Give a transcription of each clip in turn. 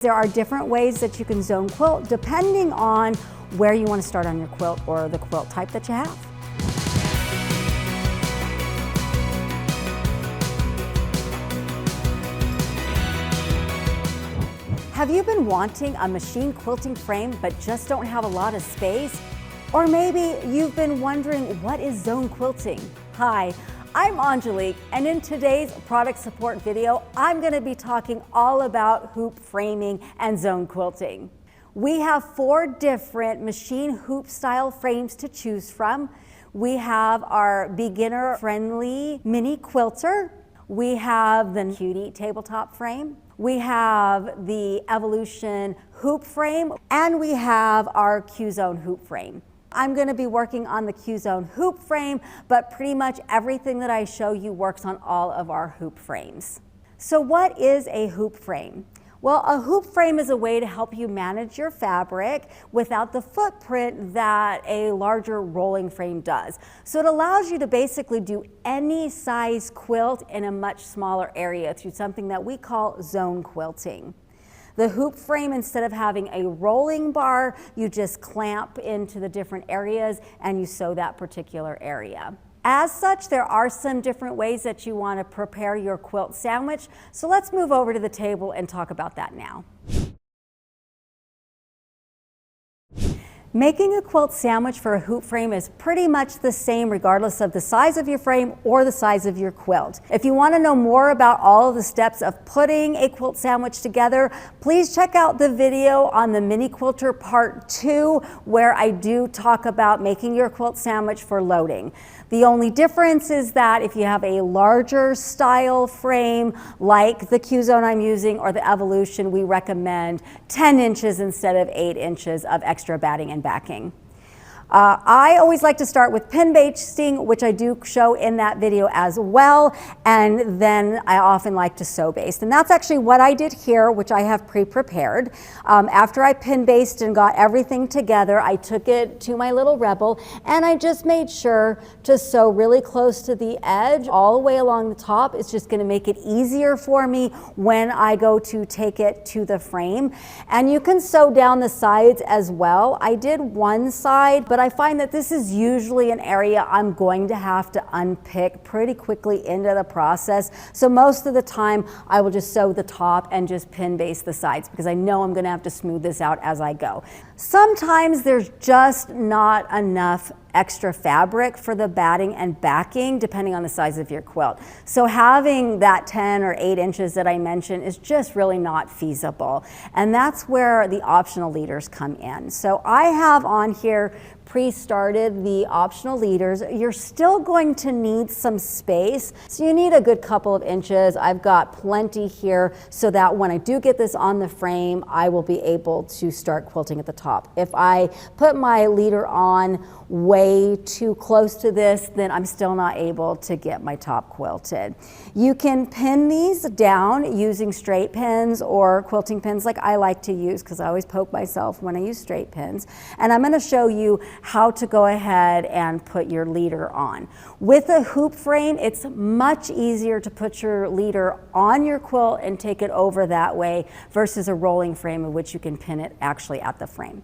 There are different ways that you can zone quilt depending on where you want to start on your quilt or the quilt type that you have. Have you been wanting a machine quilting frame but just don't have a lot of space? Or maybe you've been wondering, what is zone quilting? Hi, I'm Angelique, and in today's product support video, I'm going to be talking all about hoop framing and zone quilting. We have 4 different machine hoop style frames to choose from. We have our beginner friendly mini quilter. We have the Cutie tabletop frame. We have the Evolution hoop frame, and we have our Q-Zone hoop frame. I'm going to be working on the Q-Zone hoop frame, but pretty much everything that I show you works on all of our hoop frames. So what is a hoop frame? Well, a hoop frame is a way to help you manage your fabric without the footprint that a larger rolling frame does. So it allows you to basically do any size quilt in a much smaller area through something that we call zone quilting. The hoop frame, instead of having a rolling bar, you just clamp into the different areas and you sew that particular area. As such, there are some different ways that you want to prepare your quilt sandwich. So let's move over to the table and talk about that now. Making a quilt sandwich for a hoop frame is pretty much the same regardless of the size of your frame or the size of your quilt. If you want to know more about all of the steps of putting a quilt sandwich together, please check out the video on the Mini Quilter Part 2 where I do talk about making your quilt sandwich for loading. The only difference is that if you have a larger style frame like the Q-Zone I'm using or the Evolution, we recommend 10 inches instead of 8 inches of extra batting and backing. I always like to start with pin basting, which I do show in that video as well, and then I often like to sew baste. And that's actually what I did here, which I have pre-prepared. After I pin basted and got everything together, I took it to my little Rebel and I just made sure to sew really close to the edge all the way along the top. It's just going to make it easier for me when I go to take it to the frame. And you can sew down the sides as well. I did one side, but I find that this is usually an area I'm going to have to unpick pretty quickly into the process. So most of the time I will just sew the top and just pin baste the sides because I know I'm going to have to smooth this out as I go. Sometimes there's just not enough extra fabric for the batting and backing depending on the size of your quilt. So having that 10 or 8 inches that I mentioned is just really not feasible. And that's where the optional leaders come in. So I have on here pre-started the optional leaders. You're still going to need some space, so you need a good couple of inches. I've got plenty here so that when I do get this on the frame, I will be able to start quilting at the top. If I put my leader on way too close to this, then I'm still not able to get my top quilted. You can pin these down using straight pins or quilting pins like I like to use because I always poke myself when I use straight pins. And I'm going to show you how to go ahead and put your leader on. With a hoop frame, it's much easier to put your leader on your quilt and take it over that way versus a rolling frame in which you can pin it actually at the frame.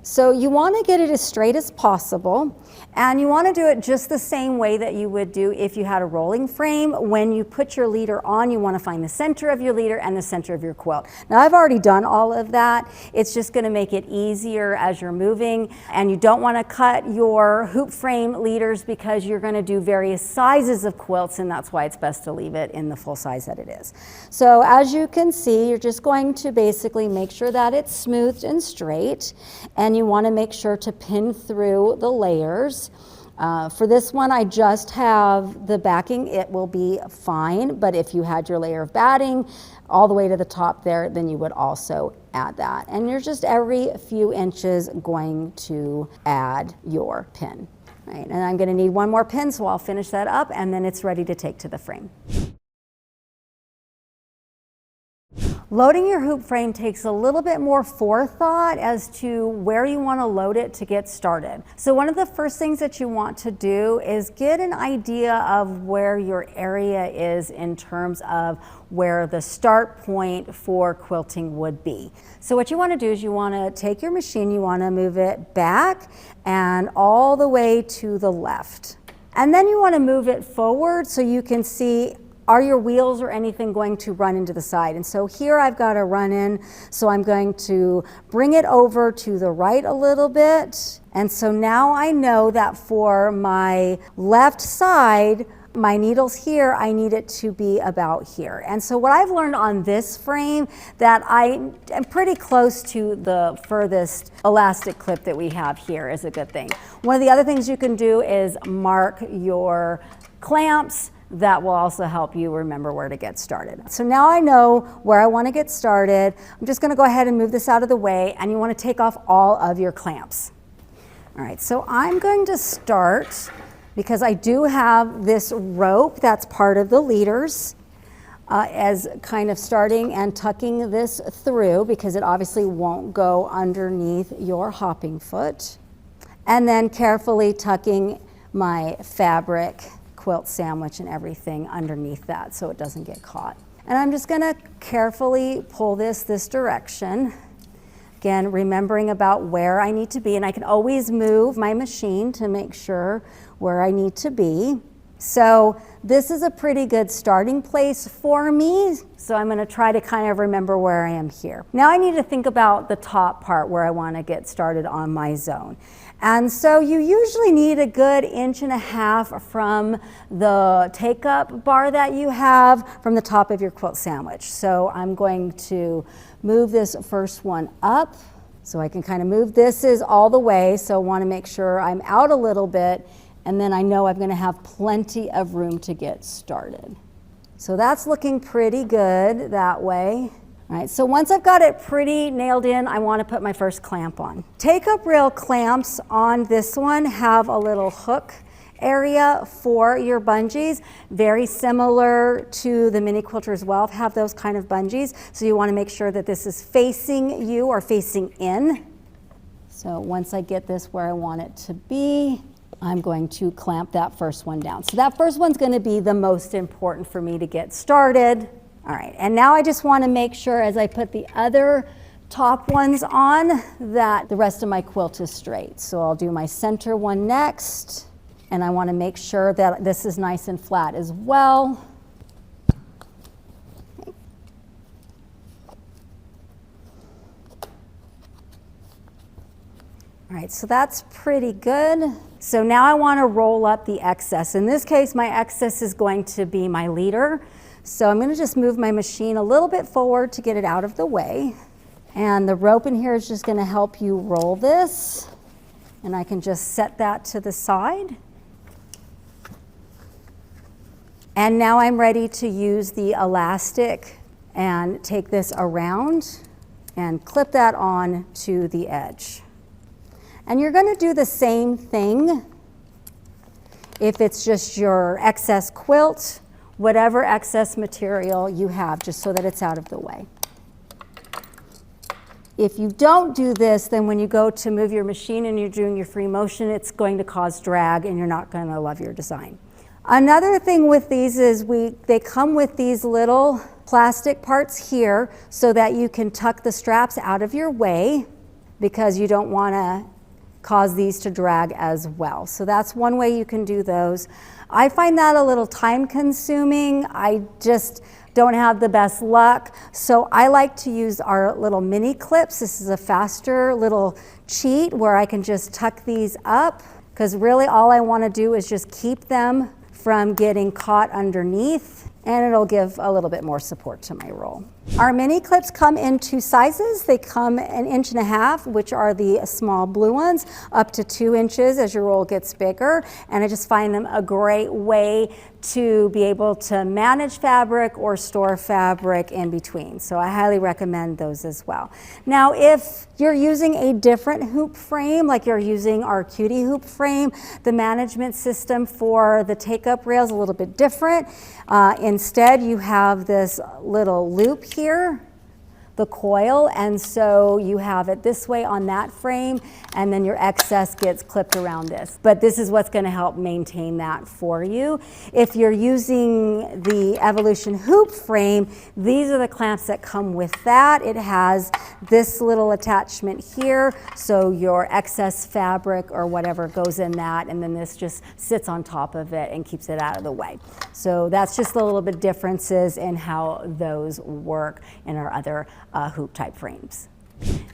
So you want to get it as straight as possible, and you want to do it just the same way that you would do if you had a rolling frame. When you put your leader on, you want to find the center of your leader and the center of your quilt. Now I've already done all of that. It's just going to make it easier as you're moving, and you don't want to cut your hoop frame leaders because you're going to do various sizes of quilts, and that's why it's best to leave it in the full size that it is. So as you can see, you're just going to basically make sure that it's smoothed and straight, and you want to make sure to pin through the layers. For this one, I just have the backing. It will be fine, but if you had your layer of batting all the way to the top there, then you would also add that. And you're just every few inches going to add your pin. Right? And I'm going to need one more pin, so I'll finish that up, and then it's ready to take to the frame. Loading your hoop frame takes a little bit more forethought as to where you want to load it to get started. So one of the first things that you want to do is get an idea of where your area is in terms of where the start point for quilting would be. So what you want to do is you want to take your machine, you want to move it back and all the way to the left. And then you want to move it forward so you can see, are your wheels or anything going to run into the side? And so here I've got a run in, so I'm going to bring it over to the right a little bit. And so now I know that for my left side, my needles here, I need it to be about here. And so what I've learned on this frame, that I am pretty close to the furthest elastic clip that we have here, is a good thing. One of the other things you can do is mark your clamps. That will also help you remember where to get started. So now I know where I want to get started. I'm just going to go ahead and move this out of the way, and you want to take off all of your clamps. All right, so I'm going to start, because I do have this rope that's part of the leaders, as kind of starting and tucking this through, because it obviously won't go underneath your hopping foot, and then carefully tucking my fabric quilt sandwich and everything underneath that so it doesn't get caught. And I'm just going to carefully pull this direction. Again, remembering about where I need to be, and I can always move my machine to make sure where I need to be. So this is a pretty good starting place for me. So I'm going to try to kind of remember where I am here. Now I need to think about the top part where I want to get started on my zone. And so you usually need a good 1.5 inches from the take-up bar that you have from the top of your quilt sandwich. So I'm going to move this first one up so I can kind of move. This is all the way, so I want to make sure I'm out a little bit, and then I know I'm going to have plenty of room to get started. So that's looking pretty good that way. All right, so once I've got it pretty nailed in, I want to put my first clamp on. Take-up rail clamps on this one have a little hook area for your bungees, very similar to the mini quilter as well, have those kind of bungees. So you want to make sure that this is facing you or facing in. So once I get this where I want it to be, I'm going to clamp that first one down. So that first one's going to be the most important for me to get started. All right, and now I just want to make sure as I put the other top ones on that the rest of my quilt is straight. So I'll do my center one next, and I want to make sure that this is nice and flat as well. All right, so that's pretty good. So now I want to roll up the excess. In this case, my excess is going to be my leader. So I'm going to just move my machine a little bit forward to get it out of the way. And the rope in here is just going to help you roll this. And I can just set that to the side. And now I'm ready to use the elastic and take this around and clip that on to the edge. And you're going to do the same thing if it's just your excess quilt, whatever excess material you have, just so that it's out of the way. If you don't do this, then when you go to move your machine and you're doing your free motion, it's going to cause drag and you're not going to love your design. Another thing with these is they come with these little plastic parts here so that you can tuck the straps out of your way, because you don't want to cause these to drag as well. So that's one way you can do those. I find that a little time consuming. I just don't have the best luck. So I like to use our little mini clips. This is a faster little cheat where I can just tuck these up, because really all I want to do is just keep them from getting caught underneath, and it'll give a little bit more support to my roll. Our mini clips come in 2 sizes. They come 1.5 inches, which are the small blue ones, up to 2 inches as your roll gets bigger. And I just find them a great way to be able to manage fabric or store fabric in between. So I highly recommend those as well. Now, if you're using a different hoop frame, like you're using our cutie hoop frame, the management system for the take-up rail is a little bit different. Instead, you have this little loop here the coil, and so you have it this way on that frame, and then your excess gets clipped around this. But this is what's going to help maintain that for you. If you're using the Evolution hoop frame, these are the clamps that come with that. It has this little attachment here, so your excess fabric or whatever goes in that, and then this just sits on top of it and keeps it out of the way. So that's just a little bit differences in how those work in our other hoop type frames.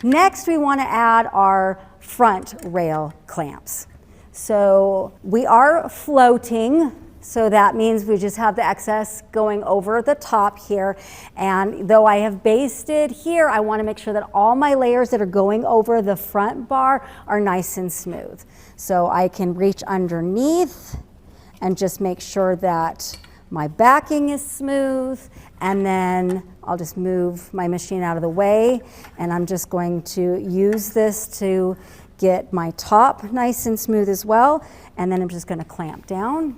Next, we want to add our front rail clamps. So we are floating, so that means we just have the excess going over the top here. And though I have basted here, I want to make sure that all my layers that are going over the front bar are nice and smooth. So I can reach underneath and just make sure that my backing is smooth, and then I'll just move my machine out of the way, and I'm just going to use this to get my top nice and smooth as well, and then I'm just going to clamp down.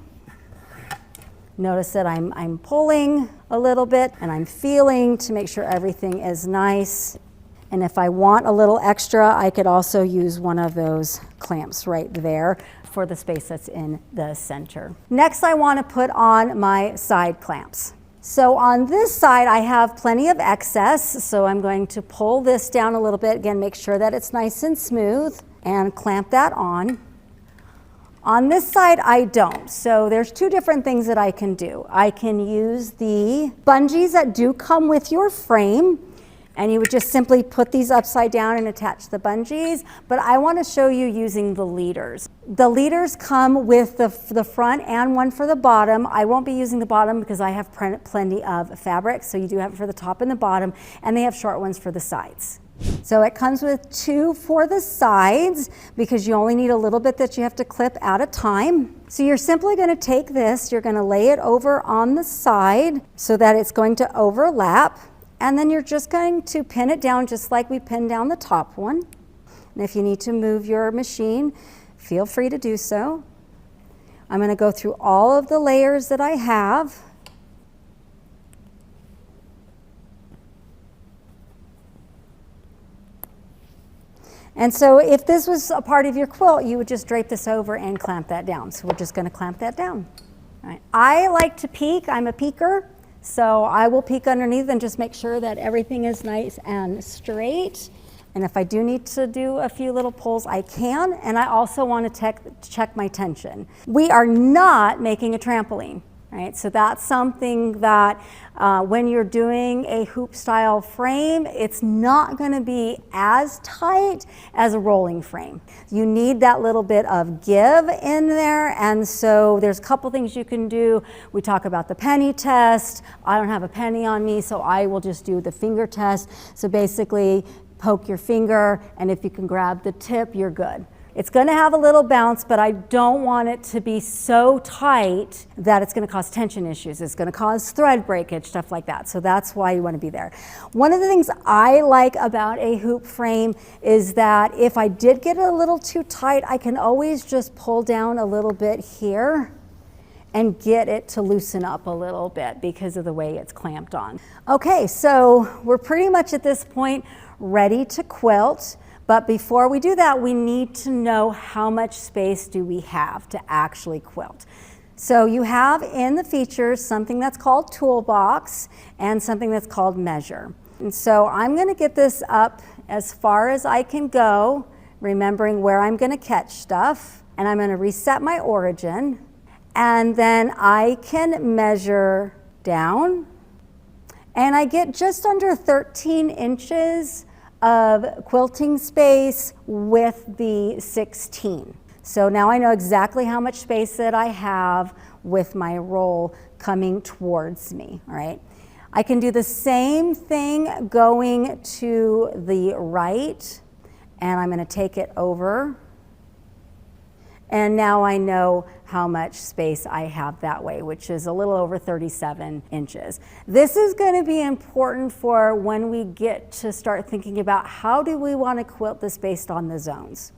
Notice that I'm pulling a little bit, and I'm feeling to make sure everything is nice. And if I want a little extra, I could also use one of those clamps right there for the space that's in the center. Next, I want to put on my side clamps. So on this side, I have plenty of excess, so I'm going to pull this down a little bit. Again, make sure that it's nice and smooth, and clamp that on. On this side, I don't. So there's two different things that I can do. I can use the bungees that do come with your frame, and you would just simply put these upside down and attach the bungees, but I want to show you using the leaders. The leaders come with the front and one for the bottom. I won't be using the bottom because I have plenty of fabric, so you do have it for the top and the bottom, and they have short ones for the sides. So it comes with two for the sides because you only need a little bit that you have to clip at a time. So you're simply going to take this, you're going to lay it over on the side so that it's going to overlap. And then you're just going to pin it down just like we pinned down the top one. And if you need to move your machine, feel free to do so. I'm going to go through all of the layers that I have. And so if this was a part of your quilt, you would just drape this over and clamp that down. So we're just going to clamp that down. All right. I like to peek. I'm a peeker. So I will peek underneath and just make sure that everything is nice and straight. And if I do need to do a few little pulls, I can. And I also want to check my tension. We are not making a trampoline, right? So that's something that when you're doing a hoop style frame, it's not going to be as tight as a rolling frame. You need that little bit of give in there, and so there's a couple things you can do. We talk about the penny test. I don't have a penny on me, so I will just do the finger test. So basically, poke your finger, and if you can grab the tip, you're good. It's going to have a little bounce, but I don't want it to be so tight that it's going to cause tension issues. It's going to cause thread breakage, stuff like that. So that's why you want to be there. One of the things I like about a hoop frame is that if I did get it a little too tight, I can always just pull down a little bit here and get it to loosen up a little bit because of the way it's clamped on. Okay, so we're pretty much at this point ready to quilt. But before we do that, we need to know how much space do we have to actually quilt. So you have in the features something that's called toolbox and something that's called measure. And so I'm going to get this up as far as I can go, remembering where I'm going to catch stuff. And I'm going to reset my origin. And then I can measure down. And I get just under 13 inches of quilting space with the 16. So now I know exactly how much space that I have with my roll coming towards me, all right? I can do the same thing going to the right, and I'm going to take it over. And now I know how much space I have that way, which is a little over 37 inches. This is going to be important for when we get to start thinking about how do we want to quilt this based on the zones.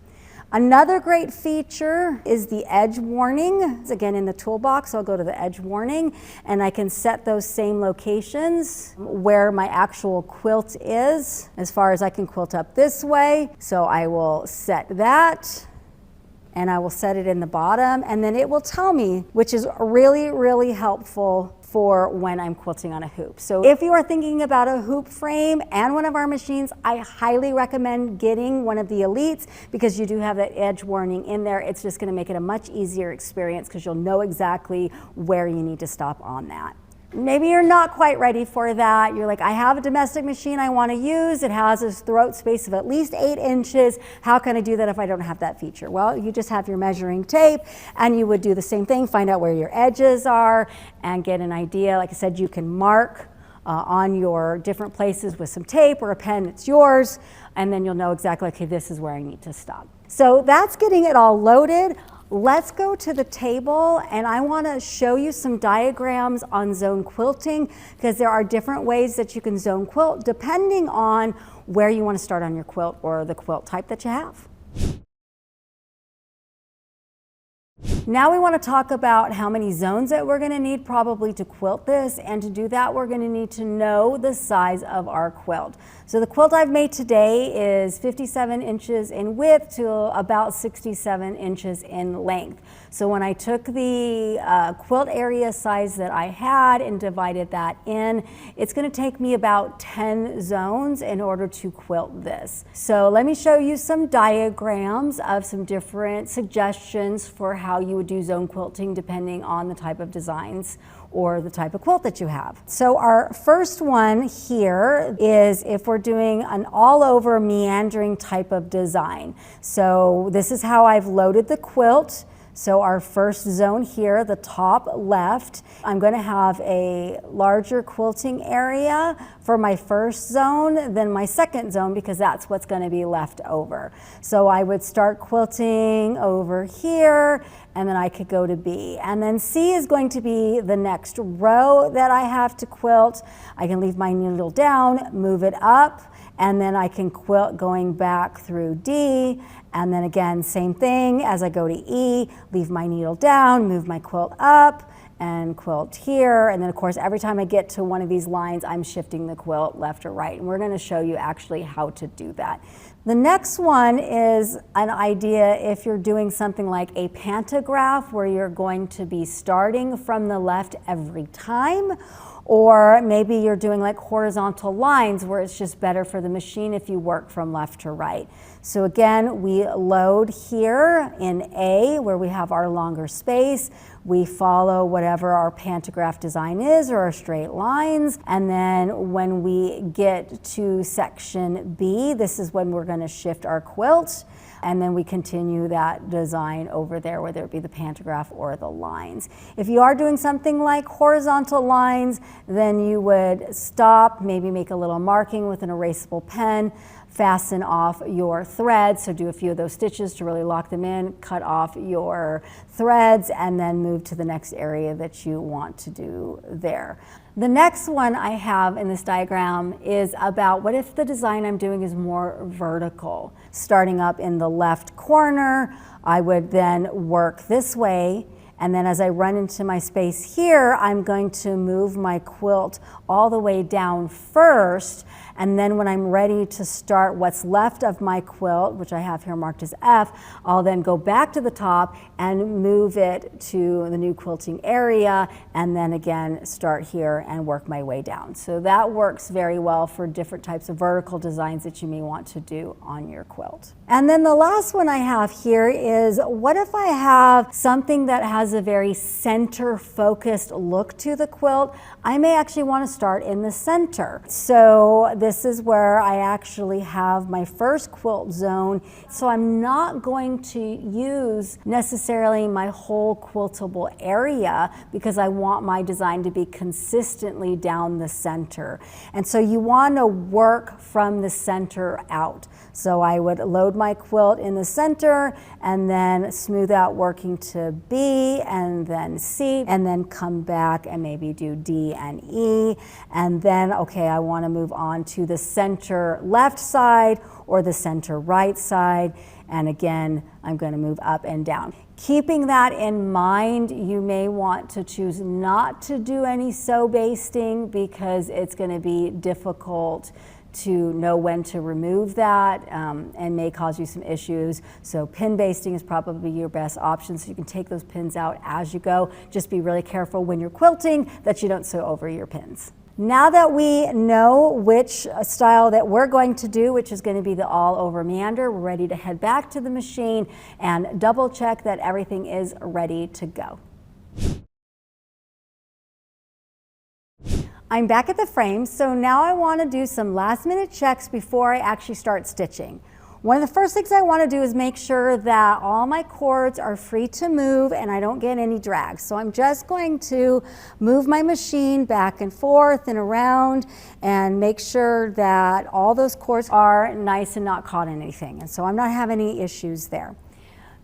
Another great feature is the edge warning. It's again in the toolbox. I'll go to the edge warning and I can set those same locations where my actual quilt is. As far as I can quilt up this way. So I will set that and I will set it in the bottom, and then it will tell me, which is really, really helpful for when I'm quilting on a hoop. So if you are thinking about a hoop frame and one of our machines, I highly recommend getting one of the Elites because you do have that edge warning in there. It's just gonna make it a much easier experience because you'll know exactly where you need to stop on that. Maybe you're not quite ready for that. You're like, I have a domestic machine I want to use. It has a throat space of at least 8 inches. How can I do that if I don't have that feature? Well, you just have your measuring tape and you would do the same thing, find out where your edges are and get an idea. Like I said, you can mark on your different places with some tape or a pen, it's yours, and then you'll know exactly, okay, this is where I need to stop. So that's getting it all loaded. Let's go to the table and I want to show you some diagrams on zone quilting because there are different ways that you can zone quilt depending on where you want to start on your quilt or the quilt type that you have. Now we want to talk about how many zones that we're going to need probably to quilt this, and to do that we're going to need to know the size of our quilt. So the quilt I've made today is 57 inches in width to about 67 inches in length. So when I took the quilt area size that I had and divided that in, it's going to take me about 10 zones in order to quilt this. So let me show you some diagrams of some different suggestions for how you would do zone quilting depending on the type of designs or the type of quilt that you have. So our first one here is if we're doing an all over meandering type of design. So this is how I've loaded the quilt. So our first zone here, the top left, I'm going to have a larger quilting area for my first zone than my second zone because that's what's going to be left over. So I would start quilting over here and then I could go to B. And then C is going to be the next row that I have to quilt. I can leave my needle down, move it up, and then I can quilt going back through D. And then again, same thing as I go to E, leave my needle down, move my quilt up, and quilt here. And then of course, every time I get to one of these lines, I'm shifting the quilt left or right. And we're going to show you actually how to do that. The next one is an idea if you're doing something like a pantograph where you're going to be starting from the left every time. Or maybe you're doing like horizontal lines where it's just better for the machine if you work from left to right. So again, we load here in A where we have our longer space. We follow whatever our pantograph design is or our straight lines. And then when we get to section B, this is when we're going to shift our quilt. And then we continue that design over there, whether it be the pantograph or the lines. If you are doing something like horizontal lines, then you would stop, maybe make a little marking with an erasable pen, fasten off your threads, so do a few of those stitches to really lock them in, cut off your threads, and then move to the next area that you want to do there. The next one I have in this diagram is about what if the design I'm doing is more vertical. Starting up in the left corner, I would then work this way, and then as I run into my space here, I'm going to move my quilt all the way down first, and then when I'm ready to start what's left of my quilt, which I have here marked as F, I'll then go back to the top and move it to the new quilting area, and then again start here and work my way down. So that works very well for different types of vertical designs that you may want to do on your quilt. And then the last one I have here is, what if I have something that has a very center-focused look to the quilt? I may actually want to start in the center. So this is where I actually have my first quilt zone. So I'm not going to use necessarily my whole quiltable area because I want my design to be consistently down the center. And so you want to work from the center out. So I would load my quilt in the center and then smooth out working to B and then C, and then come back and maybe do D and E. And then, okay, I want to move on to the center left side or the center right side. And again, I'm going to move up and down. Keeping that in mind, you may want to choose not to do any sew basting because it's going to be difficult to know when to remove that and may cause you some issues. So pin basting is probably your best option, so you can take those pins out as you go. Just be really careful when you're quilting that you don't sew over your pins. Now that we know which style that we're going to do, which is going to be the all over meander, we're ready to head back to the machine and double check that everything is ready to go. I'm back at the frame, so now I want to do some last minute checks before I actually start stitching. One of the first things I want to do is make sure that all my cords are free to move and I don't get any drag. So I'm just going to move my machine back and forth and around and make sure that all those cords are nice and not caught in anything. And so I'm not having any issues there.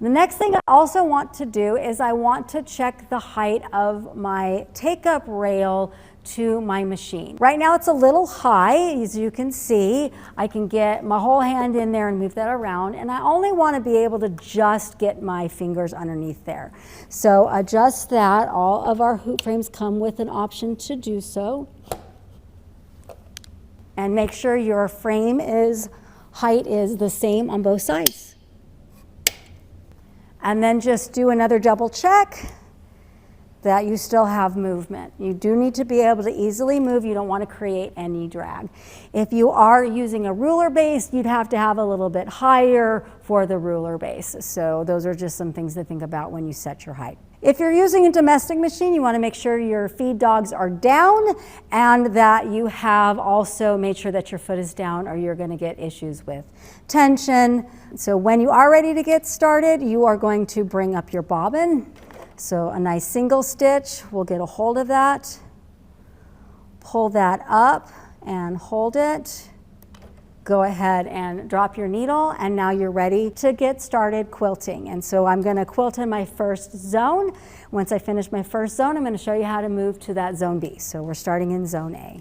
The next thing I also want to do is I want to check the height of my take-up rail to my machine. Right now it's a little high, as you can see. I can get my whole hand in there and move that around, and I only want to be able to just get my fingers underneath there. So adjust that. All of our hoop frames come with an option to do so. And make sure your frame height is the same on both sides. And then just do another double check that you still have movement. You do need to be able to easily move. You don't want to create any drag. If you are using a ruler base, you'd have to have a little bit higher for the ruler base. So those are just some things to think about when you set your height. If you're using a domestic machine, you want to make sure your feed dogs are down and that you have also made sure that your foot is down, or you're going to get issues with tension. So when you are ready to get started, you are going to bring up your bobbin. So a nice single stitch, we'll get a hold of that, pull that up and hold it. Go ahead and drop your needle, and now you're ready to get started quilting. And so I'm going to quilt in my first zone. Once I finish my first zone, I'm going to show you how to move to that zone B. So we're starting in zone A.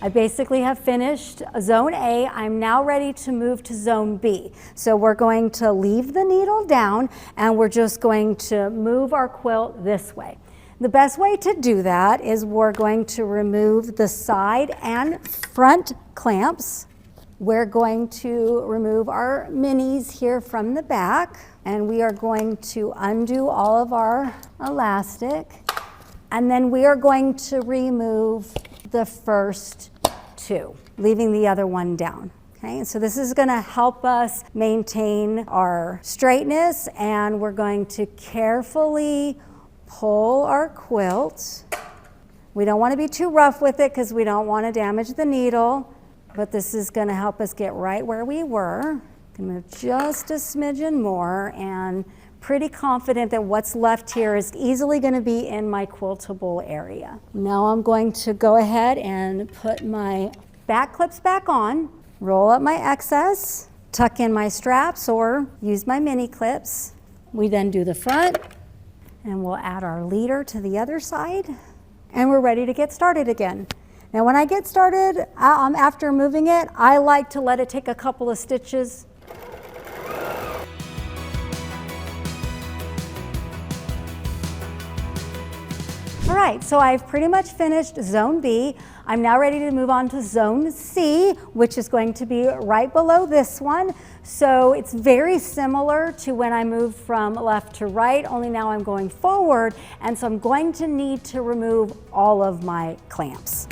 I basically have finished zone A. I'm now ready to move to zone B. So we're going to leave the needle down and we're just going to move our quilt this way. The best way to do that is we're going to remove the side and front clamps. We're going to remove our minis here from the back, and we are going to undo all of our elastic, and then we are going to remove the first two, leaving the other one down. Okay, so this is going to help us maintain our straightness, and we're going to carefully pull our quilt. We don't want to be too rough with it because we don't want to damage the needle, but this is going to help us get right where we were. Can move just a smidgen more, and pretty confident that what's left here is easily going to be in my quiltable area. Now I'm going to go ahead and put my back clips back on, roll up my excess, tuck in my straps or use my mini clips. We then do the front, and we'll add our leader to the other side, and we're ready to get started again. Now when I get started, after moving it, I like to let it take a couple of stitches. All right, so I've pretty much finished zone B. I'm now ready to move on to zone C, which is going to be right below this one. So it's very similar to when I moved from left to right, only now I'm going forward, and so I'm going to need to remove all of my clamps.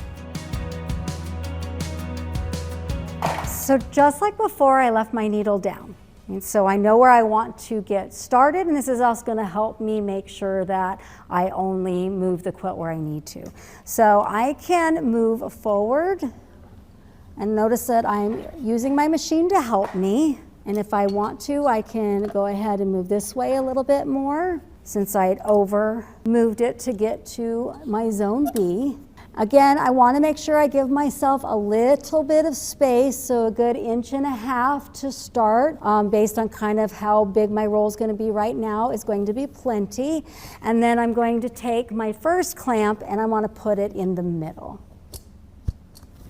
So just like before, I left my needle down. And so I know where I want to get started, and this is also going to help me make sure that I only move the quilt where I need to. So I can move forward, and notice that I'm using my machine to help me. And if I want to, I can go ahead and move this way a little bit more, since I had over moved it to get to my zone B. Again, I want to make sure I give myself a little bit of space, so a good 1.5 inches to start, based on kind of how big my roll is going to be right now is going to be plenty. And then I'm going to take my first clamp and I want to put it in the middle.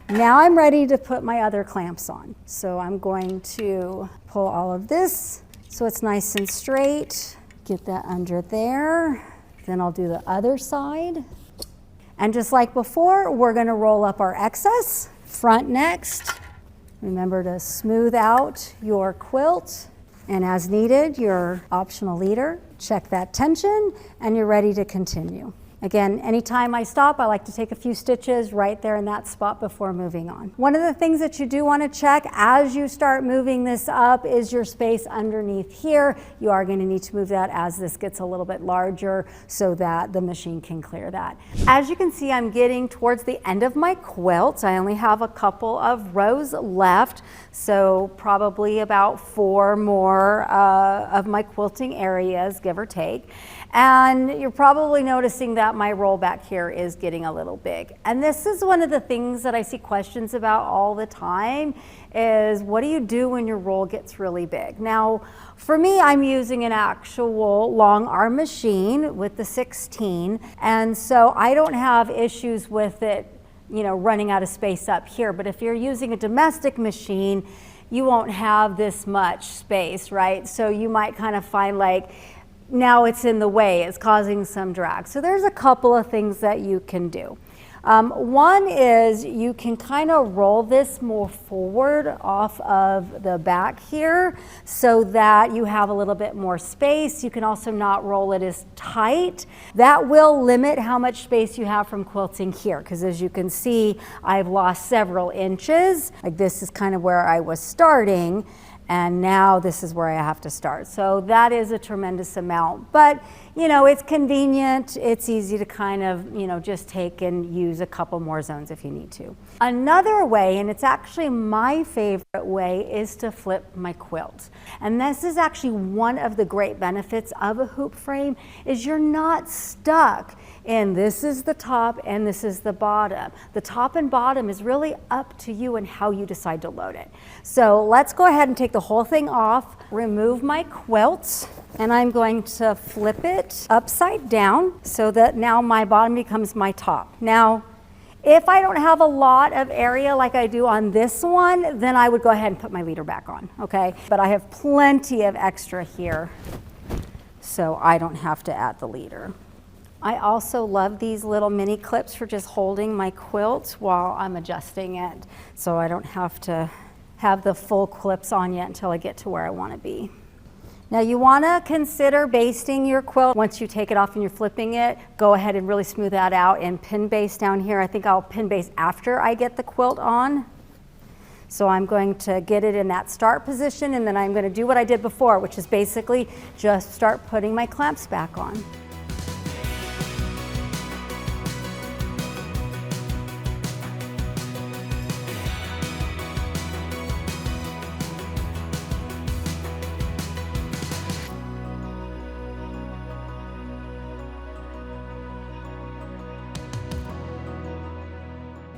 Now I'm ready to put my other clamps on. So I'm going to pull all of this so it's nice and straight. Get that under there. Then I'll do the other side. And just like before, we're going to roll up our excess. Front next. Remember to smooth out your quilt. And as needed, your optional leader. Check that tension and you're ready to continue. Again, anytime I stop, I like to take a few stitches right there in that spot before moving on. One of the things that you do want to check as you start moving this up is your space underneath here. You are going to need to move that as this gets a little bit larger so that the machine can clear that. As you can see, I'm getting towards the end of my quilt. I only have a couple of rows left, so probably about 4 more of my quilting areas, give or take. And you're probably noticing that my roll back here is getting a little big. And this is one of the things that I see questions about all the time is what do you do when your roll gets really big? Now, for me, I'm using an actual long arm machine with the 16. And so I don't have issues with it, you know, running out of space up here. But if you're using a domestic machine, you won't have this much space, right? So you might kind of find like, now it's in the way, it's causing some drag. So there's a couple of things that you can do. One is you can kind of roll this more forward off of the back here so that you have a little bit more space. You can also not roll it as tight. That will limit how much space you have from quilting here, because as you can see, I've lost several inches. Like this is kind of where I was starting. And now this is where I have to start. So that is a tremendous amount, but you know, it's convenient. It's easy to kind of, you know, just take and use a couple more zones if you need to. Another way, and it's actually my favorite way, is to flip my quilt. And this is actually one of the great benefits of a hoop frame is you're not stuck in this is the top and this is the bottom. The top and bottom is really up to you and how you decide to load it. So let's go ahead and take the whole thing off, remove my quilt, and I'm going to flip it upside down so that now my bottom becomes my top. Now, if I don't have a lot of area like I do on this one, then I would go ahead and put my leader back on, okay? But I have plenty of extra here, so I don't have to add the leader. I also love these little mini clips for just holding my quilt while I'm adjusting it, so I don't have to have the full clips on yet until I get to where I want to be. Now you want to consider basting your quilt. Once you take it off and you're flipping it, go ahead and really smooth that out and pin base down here. I think I'll pin base after I get the quilt on. So I'm going to get it in that start position, and then I'm going to do what I did before, which is basically just start putting my clamps back on.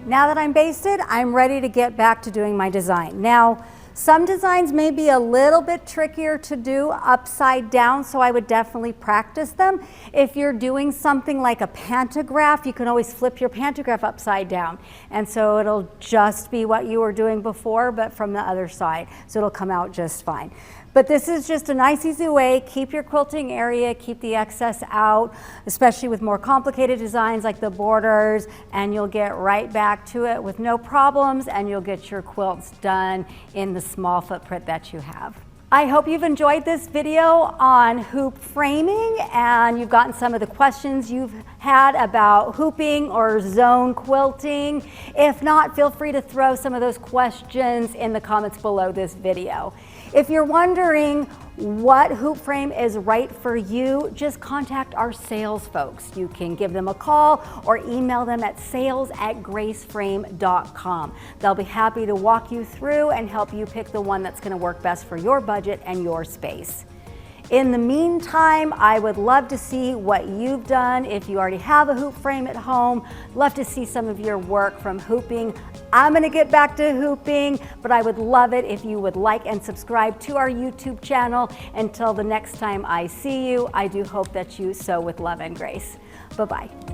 Now that I'm basted, I'm ready to get back to doing my design. Now, some designs may be a little bit trickier to do upside down, so I would definitely practice them. If you're doing something like a pantograph, you can always flip your pantograph upside down. And so it'll just be what you were doing before, but from the other side. So it'll come out just fine. But this is just a nice, easy way. Keep your quilting area, keep the excess out, especially with more complicated designs like the borders, and you'll get right back to it with no problems, and you'll get your quilts done in the small footprint that you have. I hope you've enjoyed this video on hoop framing and you've gotten some of the questions you've had about hooping or zone quilting. If not, feel free to throw some of those questions in the comments below this video. If you're wondering what hoop frame is right for you, just contact our sales folks. You can give them a call or email them at sales@graceframe.com. They'll be happy to walk you through and help you pick the one that's going to work best for your budget and your space. In the meantime, I would love to see what you've done. If you already have a hoop frame at home, love to see some of your work from hooping. I'm gonna get back to hooping, but I would love it if you would like and subscribe to our YouTube channel. Until the next time I see you, I do hope that you sew with love and grace. Bye-bye.